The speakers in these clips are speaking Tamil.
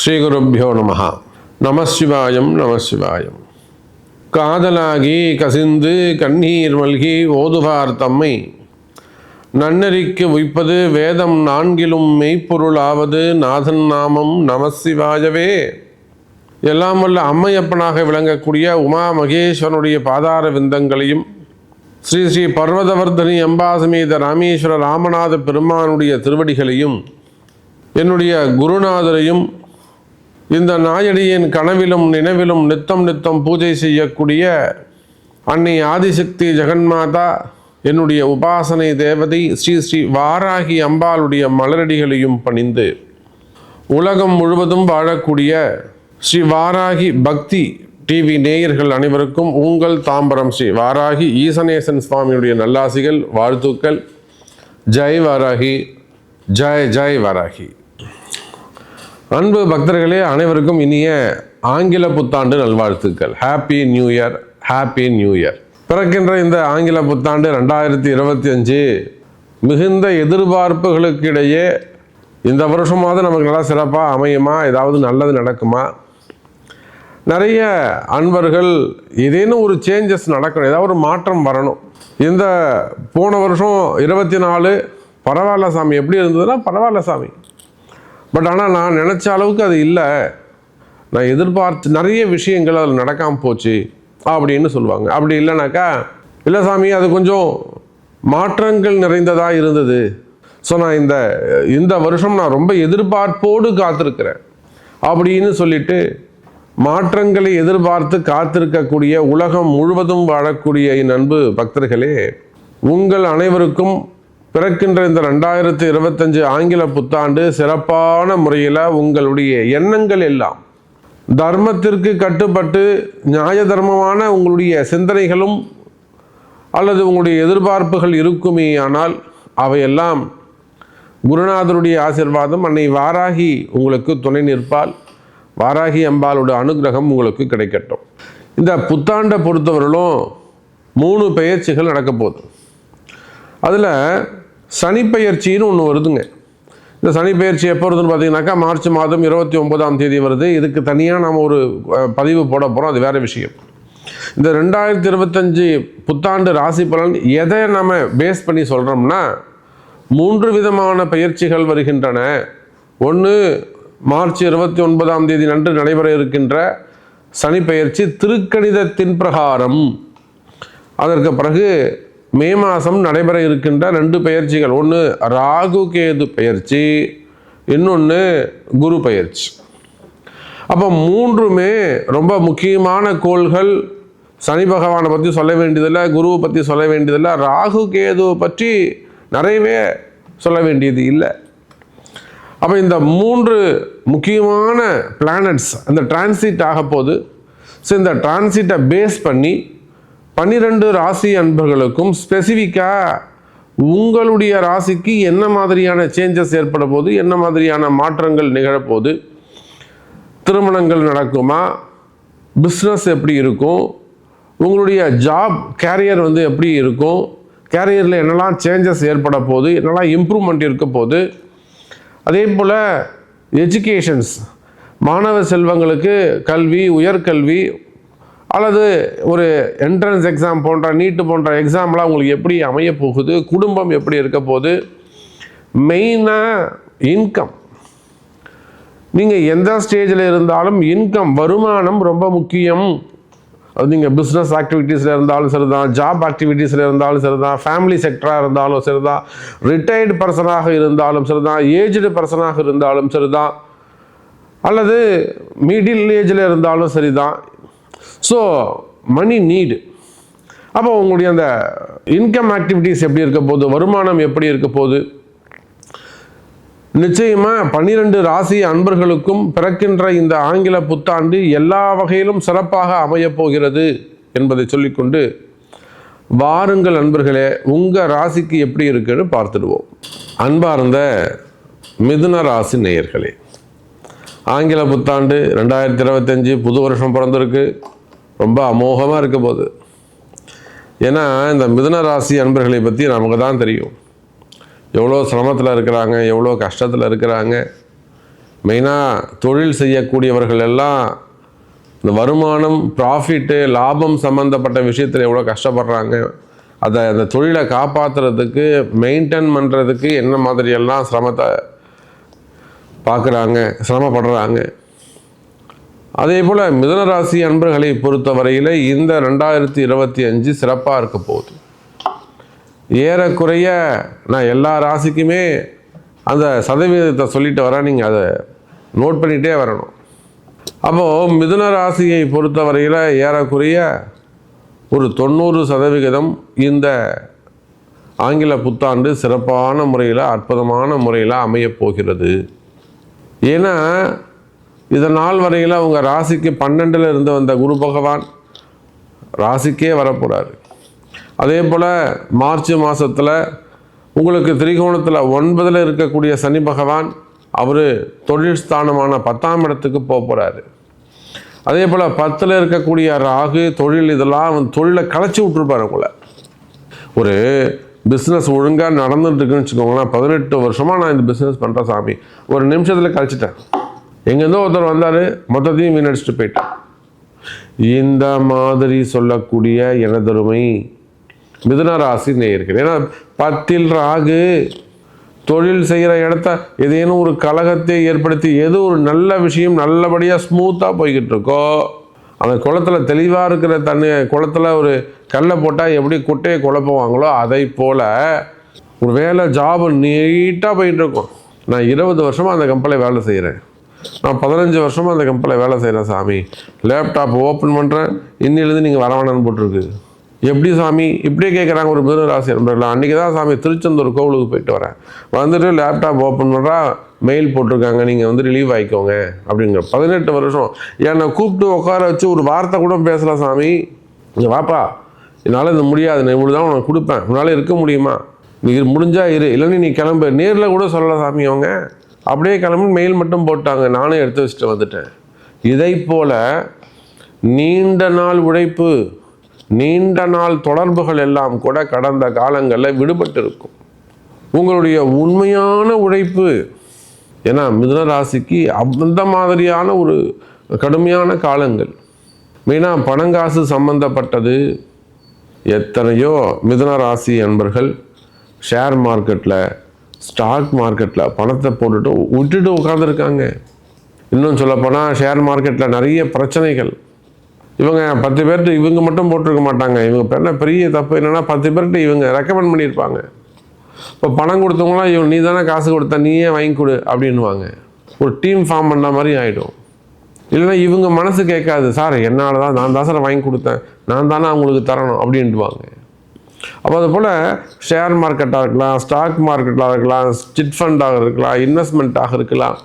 ஸ்ரீகுருப்போ நமஹ. நமசிவாயம் நமசிவாயம். காதலாகி கசிந்து கண்ணீர் மல்கி ஓதுவார் தம்மை நன்னறிக்கு உய்ப்பது வேதம் நான்கிலும் மெய்ப்பொருளாவது நாதன் நாமம் நமசிவாயவே. எல்லாம் வல்ல அம்மையப்பனாக விளங்கக்கூடிய உமா மகேஸ்வரனுடைய பாதார விந்தங்களையும் ஸ்ரீ ஸ்ரீ பர்வதவர்தனி அம்பாசமேத ராமேஸ்வர ராமநாத பெருமானுடைய திருவடிகளையும் என்னுடைய குருநாதரையும் இந்த நாயடியின் கனவிலும் நினைவிலும் நித்தம் நித்தம் பூஜை செய்யக்கூடிய அன்னை ஆதிசக்தி ஜெகன்மாதா என்னுடைய உபாசனை தேவதை ஸ்ரீ ஸ்ரீ வாராகி அம்பாளுடைய மலரடிகளையும் பணிந்து உலகம் முழுவதும் வாழக்கூடிய ஸ்ரீ வாராகி பக்தி டிவி நேயர்கள் அனைவருக்கும் உங்கள் தாம்பரம் ஸ்ரீ வாராகி ஈசனேசன் சுவாமியுடைய நல்லாசிகள், வாழ்த்துக்கள். ஜெய் வாராகி, ஜெய் ஜெய் வாராகி. அன்பு பக்தர்களே, அனைவருக்கும் இனிய ஆங்கில புத்தாண்டு நல்வாழ்த்துக்கள். Happy new year, happy new year. பிறக்கின்ற இந்த ஆங்கில புத்தாண்டு 2025 மிகுந்த எதிர்பார்ப்புகளுக்கு இடையே இந்த வருஷமாவது நமக்கு நல்லா சிறப்பாக அமையுமா, ஏதாவது நல்லது நடக்குமா? நிறைய அன்பர்கள் ஏதேனும் ஒரு சேஞ்சஸ் நடக்கணும், ஏதாவது ஒரு மாற்றம் வரணும். இந்த போன வருஷம் 24 பரவாயில்ல சாமி, எப்படி இருந்ததுன்னா பரவாயில்ல சாமி, பட் ஆனால் நான் நினச்ச அளவுக்கு அது இல்லை, நான் எதிர்பார்த்து நிறைய விஷயங்கள் அதில் நடக்காமல் போச்சு அப்படின்னு சொல்லுவாங்க. அப்படி இல்லைனாக்கா, இல்லை சாமி அது கொஞ்சம் மாற்றங்கள் நிறைந்ததாக இருந்தது, ஸோ நான் இந்த வருஷம் நான் ரொம்ப எதிர்பார்ப்போடு காத்திருக்கிறேன் அப்படின்னு சொல்லிட்டு மாற்றங்களை எதிர்பார்த்து காத்திருக்கக்கூடிய உலகம் முழுவதும் வாழக்கூடிய என் அன்பு பக்தர்களே, உங்கள் அனைவருக்கும் பிறக்கின்ற இந்த 2025 ஆங்கில புத்தாண்டு சிறப்பான முறையில் உங்களுடைய எண்ணங்கள் எல்லாம் தர்மத்திற்கு கட்டுப்பட்டு நியாய தர்மமான உங்களுடைய சிந்தனைகளும் அல்லது உங்களுடைய எதிர்பார்ப்புகள் இருக்குமே, ஆனால் அவையெல்லாம் குருநாதருடைய ஆசீர்வாதம், அன்னை வாராகி உங்களுக்கு துணை நிற்பால். வாராகி அம்பாளோட அனுகிரகம் உங்களுக்கு கிடைக்கட்டும். இந்த புத்தாண்டை பொறுத்தவரையிலும் 3 பெயர்ச்சிகள் நடக்க போகுது. அதில் சனிப்பெயர்ச்சின்னு ஒன்று வருதுங்க. இந்த சனிப்பெயர்ச்சி எப்போ வருதுன்னு பார்த்தீங்கன்னாக்கா மார்ச் மாதம் 29ஆம் தேதி வருது. இதுக்கு தனியாக நம்ம ஒரு பதிவு போட போகிறோம், அது வேறு விஷயம். இந்த 2025 புத்தாண்டு ராசி பலன் எதை நம்ம பேஸ் பண்ணி சொல்கிறோம்னா, 3 விதமான பெயர்ச்சிகள் வருகின்றன. ஒன்று, மார்ச் 29ஆம் தேதி அன்று நடைபெற இருக்கின்ற சனிப்பெயர்ச்சி திருக்கணிதத்தின் பிரகாரம். அதற்கு பிறகு மே மாதம் நடைபெற இருக்கின்ற 2 பெயர்ச்சிகள், ஒன்று ராகு கேது பெயர்ச்சி, இன்னொன்று குரு பெயர்ச்சி. அப்போ 3மே ரொம்ப முக்கியமான கோள்கள். சனி பகவானை பற்றி சொல்ல வேண்டியதில்லை, குருவை பற்றி சொல்ல வேண்டியதில்லை, ராகு கேதுவை பற்றி நிறையவே சொல்ல வேண்டியது இல்லை. அப்போ இந்த 3 முக்கியமான பிளானட்ஸ் அந்த டிரான்சிட் ஆக போது. ஸோ இந்த டிரான்சிட்டை பேஸ் பண்ணி 12 ராசி அன்பர்களுக்கும் ஸ்பெசிஃபிக்காக உங்களுடைய ராசிக்கு என்ன மாதிரியான சேஞ்சஸ் ஏற்பட போது, என்ன மாதிரியான மாற்றங்கள் நிகழப்போகுது, திருமணங்கள் நடக்குமா, பிஸ்னஸ் எப்படி இருக்கும், உங்களுடைய ஜாப் கேரியர் எப்படி இருக்கும், கேரியரில் என்னெல்லாம் சேஞ்சஸ் ஏற்பட போகுது, என்னெல்லாம் இம்ப்ரூவ்மெண்ட் இருக்க போகுது. அதே போல் எஜுகேஷன்ஸ், மாணவ செல்வங்களுக்கு கல்வி, உயர்கல்வி அல்லது ஒரு என்ட்ரன்ஸ் எக்ஸாம் போன்ற நீட்டு போன்ற எக்ஸாம்லாம் உங்களுக்கு எப்படி அமைய போகுது, குடும்பம் எப்படி இருக்க போகுது, மெயினாக இன்கம். நீங்கள் எந்த ஸ்டேஜில் இருந்தாலும் இன்கம், வருமானம் ரொம்ப முக்கியம். அது நீங்கள் பிஸ்னஸ் ஆக்டிவிட்டீஸில் இருந்தாலும் சரி தான், ஜாப் ஆக்டிவிட்டீஸில் இருந்தாலும் சரி தான், ஃபேமிலி செக்டராக இருந்தாலும் சரி தான், ரிட்டையர்டு பர்சனாக இருந்தாலும் சரி தான், ஏஜ்டு பர்சனாக இருந்தாலும் சரி தான், அல்லது மிடில் ஏஜில் இருந்தாலும் சரி தான். ஸோ மணி நீடு. அப்போ உங்களுடைய அந்த இன்கம் ஆக்டிவிட்டீஸ் எப்படி இருக்க போகுது, வருமானம் எப்படி இருக்க போகுது. நிச்சயமாக 12 ராசி அன்பர்களுக்கும் பிறக்கின்ற இந்த ஆங்கில புத்தாண்டு எல்லா வகையிலும் சிறப்பாக அமையப் போகிறது என்பதை சொல்லிக்கொண்டு, வாருங்கள் அன்பர்களே, உங்கள் ராசிக்கு எப்படி இருக்குன்னு பார்த்துடுவோம். அன்பார்ந்த மிதுன ராசி நேயர்களே, ஆங்கில புத்தாண்டு 2025 புது வருஷம் பிறந்திருக்கு. ரொம்ப அமோகமாக இருக்க போகுது. ஏன்னா இந்த மிதுன ராசி அன்பர்களை பற்றி நமக்கு தான் தெரியும். எவ்வளோ சிரமத்தில் இருக்கிறாங்க, எவ்வளோ கஷ்டத்தில் இருக்கிறாங்க. மெயினாக தொழில் செய்யக்கூடியவர்கள் எல்லாம் இந்த வருமானம், ப்ராஃபிட்டு, லாபம் சம்மந்தப்பட்ட விஷயத்தில் எவ்வளோ கஷ்டப்படுறாங்க, அந்த தொழிலை காப்பாற்றுறதுக்கு, மெயின்டைன் பண்ணுறதுக்கு என்ன மாதிரியெல்லாம் சிரமப்படுறாங்க. அதே போல் மிதுனராசி அன்பர்களை பொறுத்தவரையில் இந்த 2025 சிறப்பாக இருக்க போகுது. ஏறக்குறைய நான் எல்லா ராசிக்குமே அந்த சதவீதத்தை சொல்லிட்டு வரேன், நீங்கள் அதை நோட் பண்ணிகிட்டே வரணும். அப்போது மிதுன ராசியை பொறுத்தவரையில் ஏறக்குறைய ஒரு 90% இந்த ஆங்கில புத்தாண்டு சிறப்பான முறையில், அற்புதமான முறையில் அமையப் போகிறது. ஏன்னா இது நாள் வரையில் அவங்க ராசிக்கு 12ல் இருந்து வந்த குரு பகவான் ராசிக்கே வரப்போகிறாரு. அதே போல் மார்ச் மாதத்தில் உங்களுக்கு திரிகோணத்தில் 9ல் இருக்கக்கூடிய சனி பகவான் அவர் தொழில் ஸ்தானமான 10ஆம் இடத்துக்கு போகிறாரு. அதே போல் 10ல் இருக்கக்கூடிய ராகு தொழில், இதெல்லாம் தொழிலை களைச்சி விட்டுருப்பாரு. உங்களை ஒரு பிஸ்னஸ் ஒழுங்காக நடந்துட்டு இருக்குன்னு வச்சுக்கோங்களேன். 18 வருஷமாக நான் இந்த பிஸ்னஸ் பண்ணுறேன் சாமி, ஒரு நிமிஷத்தில் கழிச்சிட்டேன், எங்கேருந்தோ ஒருத்தர் வந்தார், மொத்தத்தையும் வீணடிச்சுட்டு போயிட்டேன். இந்த மாதிரி சொல்லக்கூடிய எனதருமை மிதுன ராசி நேயர்கள். ஏன்னா 10ல் ராகு தொழில் செய்கிற இடத்த ஏதேனும் ஒரு கலகத்தை ஏற்படுத்தி ஏதோ ஒரு நல்ல விஷயம் நல்லபடியாக ஸ்மூத்தாக போய்கிட்டு இருக்கோ, அந்த குளத்தில் தெளிவாக இருக்கிற குளத்தில் ஒரு கல்லை போட்டால் எப்படி குட்டையை குழப்புவாங்களோ அதை போல் ஒரு வேலை ஜாபு நீட்டாக போயிட்டு இருக்கும். நான் 20 வருஷமாக அந்த கம்பெனியில் வேலை செய்கிறேன், நான் 15 வருஷமாக அந்த கம்பெனியில் வேலை செய்கிறேன் சாமி, லேப்டாப் ஓப்பன் பண்ணுறேன், இன்னிலேருந்து நீங்கள் வரவேணான்னு போட்டிருக்கு. எப்படி சாமி இப்படியே கேட்குறாங்க ஒரு மிதுன ராசி நண்பர்களா. அன்றைக்கி தான் சாமி திருச்செந்தூர் கோவிலுக்கு போயிட்டு வரேன், வந்துட்டு லேப்டாப் ஓப்பன் பண்ணுறா, மெயில் போட்டிருக்காங்க, நீங்கள் ரிலீவ் ஆகிக்கோங்க அப்படிங்கிற. 18 வருஷம் என்னை கூப்பிட்டு உட்கார வச்சு ஒரு வார்த்தை கூட பேசலாம் சாமி, இங்கே வாப்பா, என்னால் இது முடியாது, நான் இப்படி தான் உனக்கு கொடுப்பேன், உன்னால் இருக்க முடியுமா, நீ முடிஞ்சா இரு, இல்லைன்னு நீ கிளம்பு, நேரில் கூட சொல்லலாம் சாமி. அவங்க அப்படியே கிளம்பி மெயில் மட்டும் போட்டாங்க, நானே எடுத்து வச்சுட்டு வந்துட்டேன். இதை போல் நீண்ட நாள் உழைப்பு, நீண்ட நாள் தொடர்புகள் எல்லாம் கூட கடந்த காலங்களில் விடுபட்டு இருக்கும். உங்களுடைய உண்மையான உழைப்பு, ஏன்னா மிதுன ராசிக்கு அந்த மாதிரியான ஒரு கடுமையான காலங்கள். மெயினாக பணங்காசு சம்பந்தப்பட்டது எத்தனையோ மிதுன ராசி அன்பர்கள் ஷேர் மார்க்கெட்டில், ஸ்டாக் மார்க்கெட்டில் பணத்தை போட்டுட்டு விட்டுட்டு உட்காந்துருக்காங்க. இன்னும் சொல்லப்போனால் ஷேர் மார்க்கெட்டில் நிறைய பிரச்சனைகள். இவங்க 10 பேர்கிட்ட இவங்க மட்டும் போட்டிருக்க மாட்டாங்க. இவங்க என்ன பெரிய தப்பு என்னென்னா 10 பேர்கிட்ட இவங்க ரெக்கமெண்ட் பண்ணியிருப்பாங்க. இப்போ பணம் கொடுத்தவங்களாம் இவங்க நீ தானே காசு கொடுத்த, நீயே வாங்கி கொடு அப்படின்வாங்க. ஒரு டீம் ஃபார்ம் பண்ண மாதிரி ஆகிடும். இல்லைன்னா இவங்க மனசு கேட்காது, சார் என்னால் தான், நான் தான் சார் வாங்கி கொடுத்தேன், நான் தானே அவங்களுக்கு தரணும் அப்படின்ட்டுவாங்க. அப்போ அது போல் ஷேர் மார்க்கெட்டாக இருக்கலாம், ஸ்டாக் மார்க்கெட்டாக இருக்கலாம், சிட் ஃபண்டாக இருக்கலாம், இன்வெஸ்ட்மெண்ட்டாக இருக்கலாம்,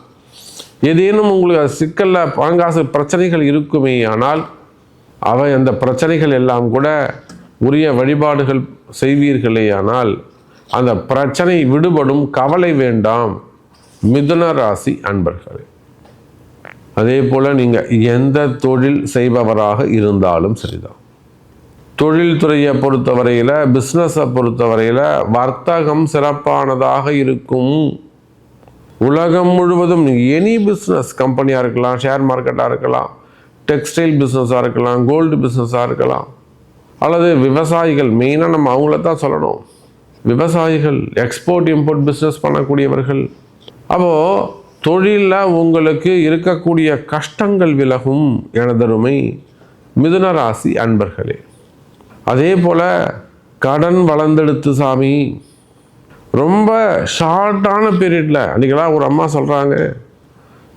ஏதேனும் உங்களுக்கு சிக்கலில் பணங்காசு பிரச்சனைகள் இருக்குமே ஆனால் அவை அந்த பிரச்சனைகள் எல்லாம் கூட உரிய வழிபாடுகள் செய்வீர்களே ஆனால் அந்த பிரச்சனை விடுபடும். கவலை வேண்டாம் மிதுன ராசி அன்பர்களே. அதே போல் நீங்கள் எந்த தொழில் செய்பவராக இருந்தாலும் சரிதான், தொழில்துறையை பொறுத்தவரையில், பிஸ்னஸை பொறுத்தவரையில் வர்த்தகம் சிறப்பானதாக இருக்கும். உலகம் முழுவதும் எனி பிஸ்னஸ் கம்பெனியாக இருக்கலாம், ஷேர் மார்க்கெட்டாக இருக்கலாம், டெக்ஸ்டைல் பிஸ்னஸாக இருக்கலாம், கோல்டு பிஸ்னஸாக இருக்கலாம், அல்லது விவசாயிகள், மெயினாக நம்ம அவங்கள தான் சொல்லணும், விவசாயிகள், எக்ஸ்போர்ட் இம்போர்ட் பிஸ்னஸ் பண்ணக்கூடியவர்கள். அப்போது தொழிலில் உங்களுக்கு இருக்கக்கூடிய கஷ்டங்கள் விலகும் எனதருமை மிதுன ராசி அன்பர்களே. அதே போல் கடன் வளர்ந்தெடுத்து சாமி, ரொம்ப ஷார்ட்டான பீரியடில், அன்றைக்கெல்லாம் ஒரு அம்மா சொல்கிறாங்க,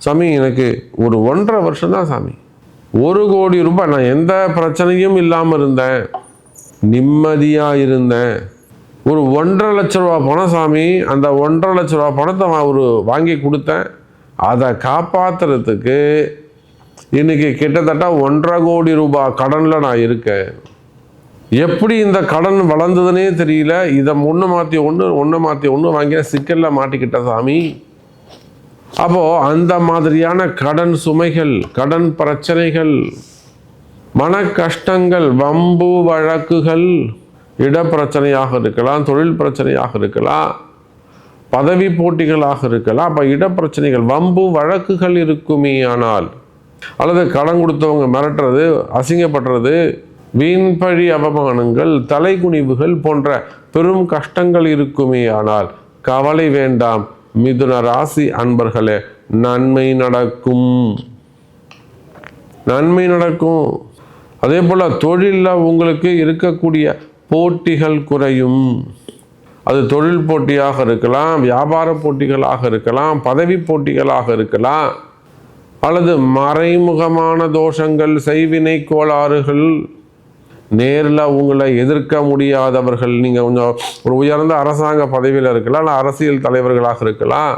சாமி எனக்கு ஒரு 1.5 வருஷம் தான் சாமி, 1 கோடி ரூபாய், நான் எந்த பிரச்சனையும் இல்லாமல் இருந்தேன், நிம்மதியாக இருந்தேன், ஒரு 1.5 லட்ச ரூபா பணம் சாமி, அந்த 1.5 லட்ச ரூபா பணத்தை நான் வாங்கி கொடுத்தேன், அதை காப்பாற்றுறதுக்கு இன்றைக்கி கிட்டத்தட்ட 1.5 கோடி ரூபாய் கடனில் நான் இருக்கேன். எப்படி இந்த கடன் வளர்ந்ததுன்னே தெரியல, இதை ஒன்று மாற்றி ஒன்று வாங்கின சிக்கலில் மாட்டிக்கிட்ட சாமி. அப்போது அந்த மாதிரியான கடன் சுமைகள், கடன் பிரச்சனைகள், மன கஷ்டங்கள், வம்பு வழக்குகள், இட பிரச்சனையாக இருக்கலாம், தொழில் பிரச்சனையாக இருக்கலாம், பதவி போட்டிகளாக இருக்கலாம். அப்போ இடப்பிரச்சனைகள், வம்பு வழக்குகள் இருக்குமே ஆனால், அல்லது கடன் கொடுத்தவங்க மிரட்டுறது, அசிங்கப்படுறது, வீண்பழி அவமானங்கள், தலைகுனிவுகள் போன்ற பெரும் கஷ்டங்கள் இருக்குமே ஆனால் கவலை வேண்டாம். மிதுன ராசி அன்பர்களே, நன்மை நடக்கும், நன்மை நடக்கும். அதே போல் தொழிலில் உங்களுக்கு இருக்கக்கூடிய போட்டிகள் குறையும். அது தொழில் போட்டியாக இருக்கலாம், வியாபார போட்டிகளாக இருக்கலாம், பதவி போட்டிகளாக இருக்கலாம், அல்லது மறைமுகமான தோஷங்கள், செய்வினை கோளாறுகள், நேரில் உங்களை எதிர்க்க முடியாதவர்கள், நீங்கள் கொஞ்சம் ஒரு உயர்ந்த அரசாங்க பதவியில் இருக்கலாம், இல்லை அரசியல் தலைவர்களாக இருக்கலாம்,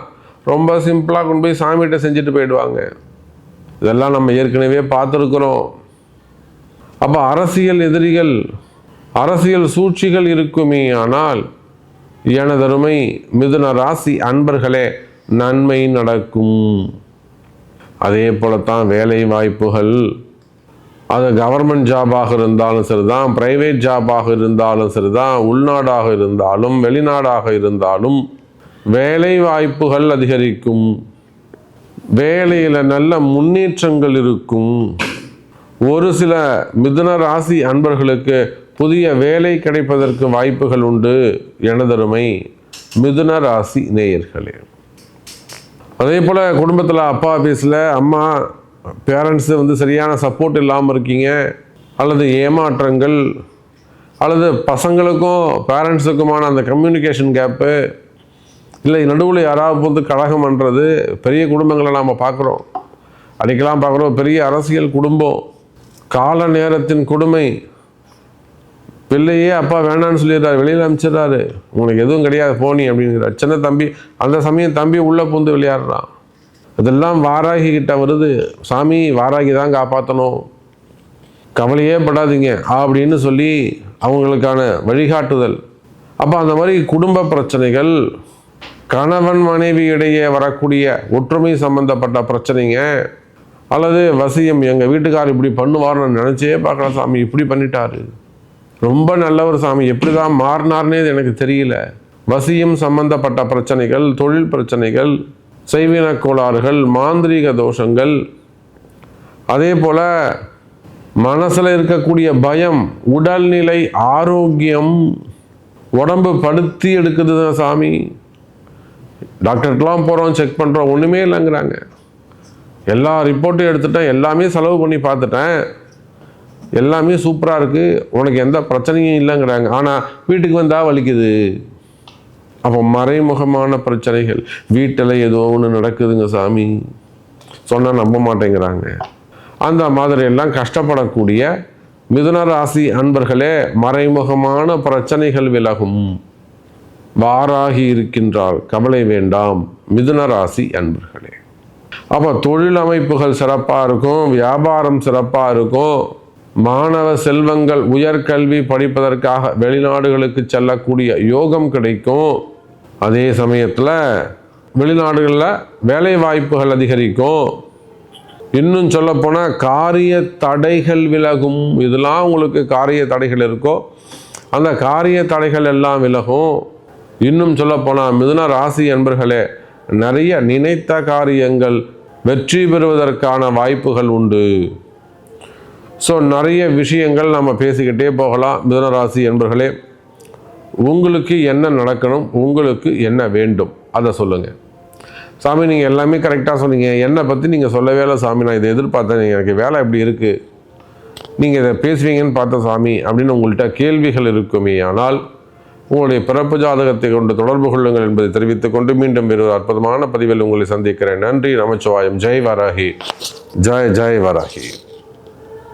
ரொம்ப சிம்பிளாக கொண்டு போய் சாமிகிட்ட செஞ்சுட்டு போயிடுவாங்க. இதெல்லாம் நம்ம ஏற்கனவே பார்த்துருக்குறோம். அப்போ அரசியல் எதிரிகள், அரசியல் சூழ்ச்சிகள் இருக்குமே ஆனால் எனதருமை மிதுன ராசி அன்பர்களே, நன்மை நடக்கும். அதே போலத்தான் வேலை வாய்ப்புகள், அது கவர்மெண்ட் ஜாபாக இருந்தாலும் சரிதான், பிரைவேட் ஜாபாக இருந்தாலும் சரிதான், உள்நாடாக இருந்தாலும் வெளிநாடாக இருந்தாலும் வேலை வாய்ப்புகள் அதிகரிக்கும். வேலையில் நல்ல முன்னேற்றங்கள் இருக்கும். ஒரு சில மிதுன ராசி அன்பர்களுக்கு புதிய வேலை கிடைப்பதற்கு வாய்ப்புகள் உண்டு. எனதருமை மிதுன ராசி நேயர்களே, அதே போல் குடும்பத்தில் அப்பா ஆஃபீஸில் அம்மா பேரண்ட்ஸு சரியான சப்போர்ட் இல்லாமல் இருக்கீங்க, அல்லது ஏமாற்றங்கள், அல்லது பசங்களுக்கும் பேரண்ட்ஸுக்குமான அந்த கம்யூனிகேஷன் கேப்பு, இல்லை நடுவில் யாராவது கழகம் பண்ணுறது. பெரிய குடும்பங்களை நாம் பார்க்குறோம், அன்றைக்கெல்லாம் பார்க்குறோம். பெரிய அரசியல் குடும்பம், கால நேரத்தின் கொடுமை. பிள்ளையே அப்பா வேணான்னு சொல்லிடுறாரு, வெளியில் அனுப்பிச்சிடுறாரு, உங்களுக்கு எதுவும் கிடையாது போனி அப்படிங்கிறார். சின்ன தம்பி, அந்த சமயம் தம்பி உள்ளே பூந்து விளையாடுறான். இதெல்லாம் வாராகி கிட்ட வருது. சாமி வாராகி தான் காப்பாற்றணும், கவலையே படாதீங்க அப்படின்னு சொல்லி அவங்களுக்கான வழிகாட்டுதல். அப்போ அந்த மாதிரி குடும்ப பிரச்சனைகள், கணவன் மனைவி இடையே வரக்கூடிய ஒற்றுமை சம்பந்தப்பட்ட பிரச்சனைங்க, அல்லது வசியம், எங்கள் வீட்டுக்காரர் இப்படி பண்ணுவார்னு நினச்சே பார்க்கலாம், சாமி இப்படி பண்ணிட்டாரு, ரொம்ப நல்லவர் சாமி, எப்படி தான் மாறினார்னே எனக்கு தெரியல. வசியம் சம்பந்தப்பட்ட பிரச்சனைகள், தொழில் பிரச்சனைகள், செய்வின கோளாறுகள், மாந்திரீக தோஷங்கள், அதே போல் மனசில் இருக்கக்கூடிய பயம், உடல்நிலை ஆரோக்கியம், உடம்பு படுத்தி எடுக்குது தான் சாமி, டாக்டர்கிட்டலாம் போகிறோம், செக் பண்ணுறோம், ஒன்றுமே இல்லைங்கிறாங்க. எல்லா ரிப்போர்ட்டையும் எடுத்துட்டேன், எல்லாமே செலவு பண்ணி பார்த்துட்டேன், எல்லாமே சூப்பராக இருக்குது, உனக்கு எந்த பிரச்சனையும் இல்லைங்கிறாங்க. ஆனால் வீட்டுக்கு வந்தால் வலிக்குது. அப்போ மறைமுகமான பிரச்சனைகள், வீட்டில் ஏதோ ஒன்று நடக்குதுங்க சாமி, சொன்னால் நம்ப மாட்டேங்கிறாங்க. அந்த மாதிரி எல்லாம் கஷ்டப்படக்கூடிய மிதுன ராசி அன்பர்களே, மறைமுகமான பிரச்சனைகள் விலகும். வாராகி இருக்கின்றால் கவலை வேண்டாம் மிதுன ராசி அன்பர்களே. அப்போ தொழில் அமைப்புகள் சிறப்பாக இருக்கும், வியாபாரம் சிறப்பாக இருக்கும், மாணவ செல்வங்கள் உயர்கல்வி படிப்பதற்காக வெளிநாடுகளுக்கு செல்லக்கூடிய யோகம் கிடைக்கும். அதே சமயத்தில் வெளிநாடுகளில் வேலை வாய்ப்புகள் அதிகரிக்கும். இன்னும் சொல்லப்போனால் காரிய தடைகள் விலகும். இதெல்லாம் உங்களுக்கு காரிய தடைகள் இருக்கோ அந்த காரிய தடைகள் எல்லாம் விலகும். இன்னும் சொல்லப்போனால் மிதுன ராசி என்பர்களே, நிறைய நினைத்த காரியங்கள் வெற்றி பெறுவதற்கான வாய்ப்புகள் உண்டு. ஸோ நிறைய விஷயங்கள் நம்ம பேசிக்கிட்டே போகலாம். மிதுன ராசி என்பர்களே, உங்களுக்கு என்ன நடக்கணும், உங்களுக்கு என்ன வேண்டும் அதை சொல்லுங்கள். சாமி நீங்கள் எல்லாமே கரெக்டாக சொன்னீங்க, என்னை பற்றி நீங்கள் சொல்லவே இல்லை சாமி, நான் இதை எதிர்பார்த்தேன், எனக்கு வேலை எப்படி இருக்குது, நீங்கள் இதை பேசுவீங்கன்னு பார்த்தேன் சாமி அப்படின்னு உங்கள்கிட்ட கேள்விகள் இருக்குமே ஆனால் உங்களுடைய பிறப்பு ஜாதகத்தை கொண்டு தொடர்பு கொள்ளுங்கள் என்பதை தெரிவித்துக் கொண்டு மீண்டும் வேறு அற்புதமான பதிவில் உங்களை சந்திக்கிறேன். நன்றி, நமச்சிவாயம். ஜெய் வராகி, ஜெய் ஜெய் வராகி.